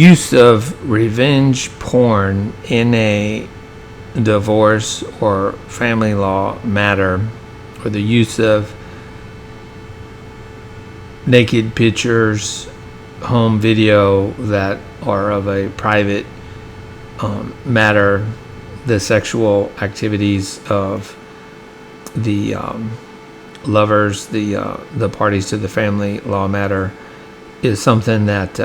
use of revenge porn in a divorce or family law matter, or the use of naked pictures, home video that are of a private matter, the sexual activities of the lovers, the parties to the family law matter, is something that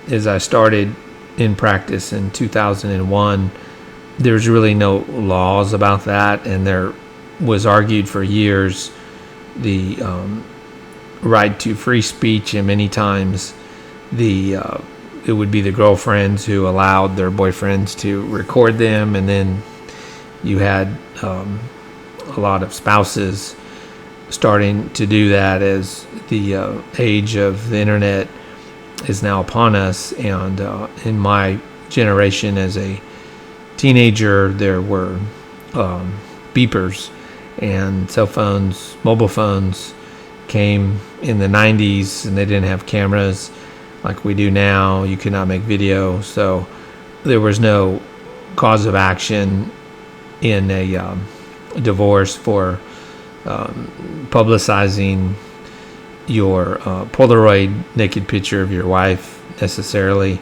as I started in practice in 2001, there's really no laws about that, and there was argued for years the right to free speech, and many times it would be the girlfriends who allowed their boyfriends to record them, and then you had a lot of spouses starting to do that as the age of the internet is now upon us. And in my generation as a teenager, there were beepers, and cell phones, mobile phones came in the 90s, and they didn't have cameras like we do now. You could not make video, so there was no cause of action in a divorce for publicizing your Polaroid naked picture of your wife necessarily,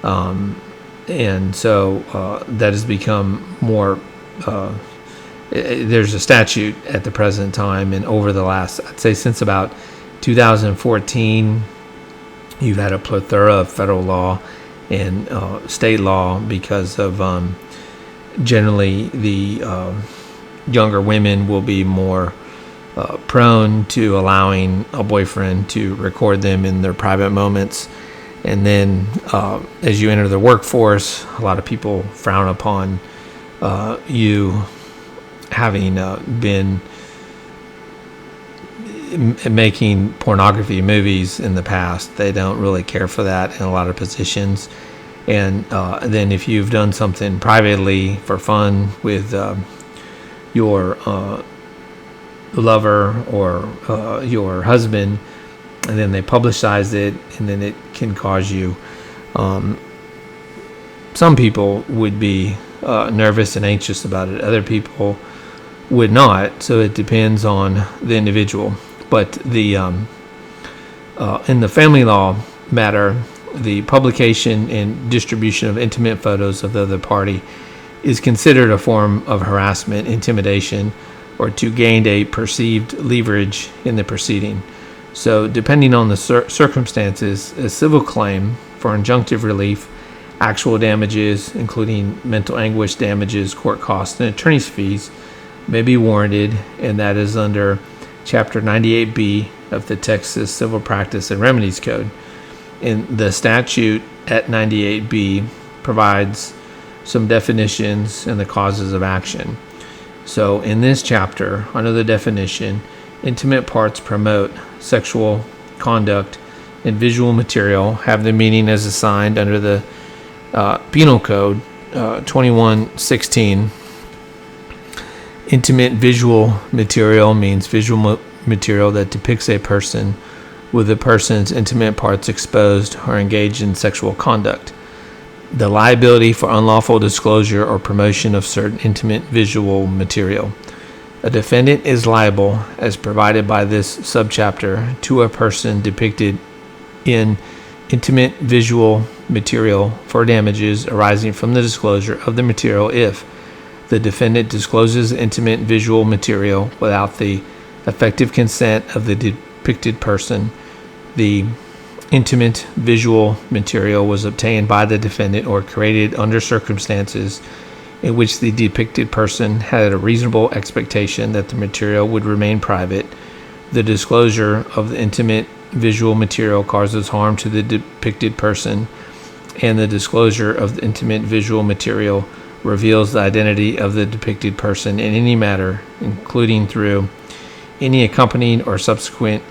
and so that has become more there's a statute at the present time, and over the last, I'd say since about 2014, you've had a plethora of federal law and state law because of generally the younger women will be more prone to allowing a boyfriend to record them in their private moments. And then as you enter the workforce, a lot of people frown upon you having been making pornography movies in the past. They don't really care for that in a lot of positions. And then if you've done something privately for fun with your lover or your husband, and then they publicize it, and then it can cause you some people would be nervous and anxious about it. Other people would not. So it depends on the individual. But the in the family law matter, the publication and distribution of intimate photos of the other party is considered a form of harassment, intimidation, or to gain a perceived leverage in the proceeding. So depending on the circumstances, a civil claim for injunctive relief, actual damages, including mental anguish damages, court costs, and attorney's fees, may be warranted, and that is under Chapter 98B of the Texas Civil Practice and Remedies Code. And the statute at 98B provides some definitions and the causes of action. So in this chapter, under the definition, intimate parts promote sexual conduct and visual material have the meaning as assigned under the Penal Code 2116. Intimate visual material means visual material that depicts a person with the person's intimate parts exposed or engaged in sexual conduct. The liability for unlawful disclosure or promotion of certain intimate visual material. A defendant is liable, as provided by this subchapter, to a person depicted in intimate visual material for damages arising from the disclosure of the material if the defendant discloses intimate visual material without the effective consent of the depicted person. The intimate visual material was obtained by the defendant or created under circumstances in which the depicted person had a reasonable expectation that the material would remain private. The disclosure of the intimate visual material causes harm to the depicted person, and the disclosure of the intimate visual material reveals the identity of the depicted person in any matter, including through any accompanying or subsequent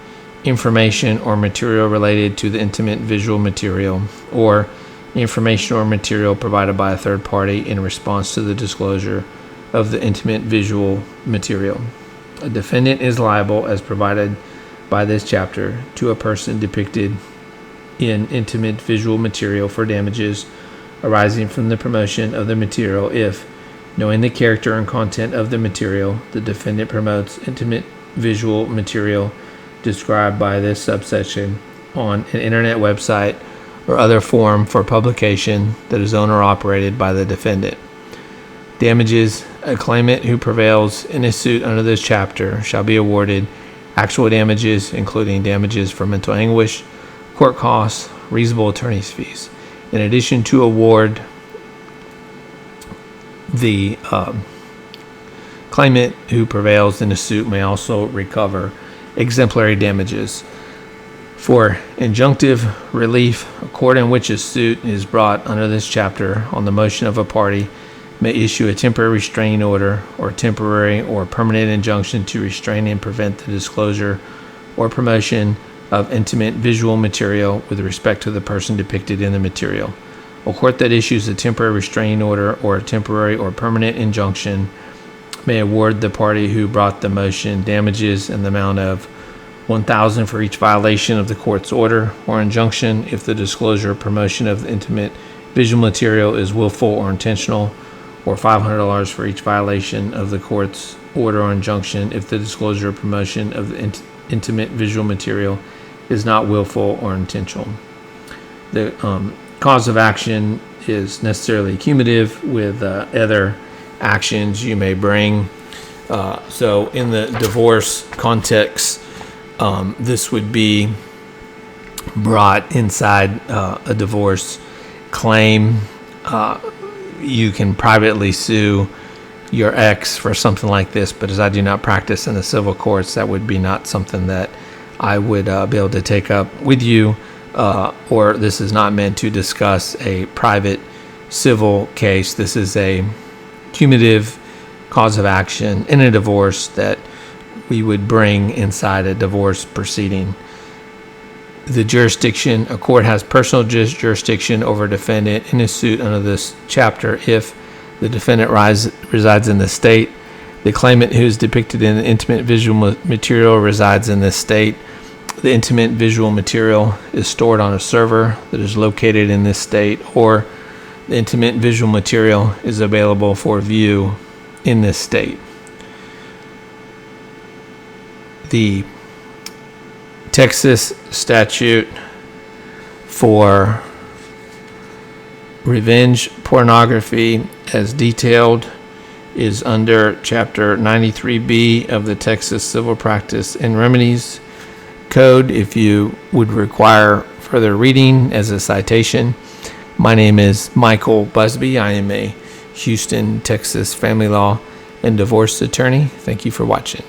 information or material related to the intimate visual material, or information or material provided by a third party in response to the disclosure of the intimate visual material. A defendant is liable, as provided by this chapter, to a person depicted in intimate visual material for damages arising from the promotion of the material if, knowing the character and content of the material, the defendant promotes intimate visual material described by this subsection on an internet website or other forum for publication that is owned or operated by the defendant. Damages: a claimant who prevails in a suit under this chapter shall be awarded actual damages, including damages for mental anguish, court costs, reasonable attorney's fees. In addition to award, the claimant who prevails in a suit may also recover exemplary damages. For injunctive relief, a court in which a suit is brought under this chapter on the motion of a party may issue a temporary restraining order or temporary or permanent injunction to restrain and prevent the disclosure or promotion of intimate visual material with respect to the person depicted in the material. A court that issues a temporary restraining order or a temporary or permanent injunction may award the party who brought the motion damages in the amount of $1,000 for each violation of the court's order or injunction if the disclosure or promotion of the intimate visual material is willful or intentional, or $500 for each violation of the court's order or injunction if the disclosure or promotion of the intimate visual material is not willful or intentional. The cause of action is necessarily cumulative with other actions you may bring. So in the divorce context, this would be brought inside a divorce claim. You can privately sue your ex for something like this, but as I do not practice in the civil courts, that would be not something that I would be able to take up with you, or this is not meant to discuss a private civil case. This is a cumulative cause of action in a divorce that we would bring inside a divorce proceeding. The jurisdiction: a court has personal jurisdiction over a defendant in a suit under this chapter if the defendant resides in the state, the claimant who is depicted in the intimate visual material resides in this state, the intimate visual material is stored on a server that is located in this state, or the intimate visual material is available for view in this state. The Texas statute for revenge pornography, as detailed, is under Chapter 93B of the Texas Civil Practice and Remedies Code. If you would require further reading as a citation, my name is Michael Busby. I am a Houston, Texas family law and divorce attorney. Thank you for watching.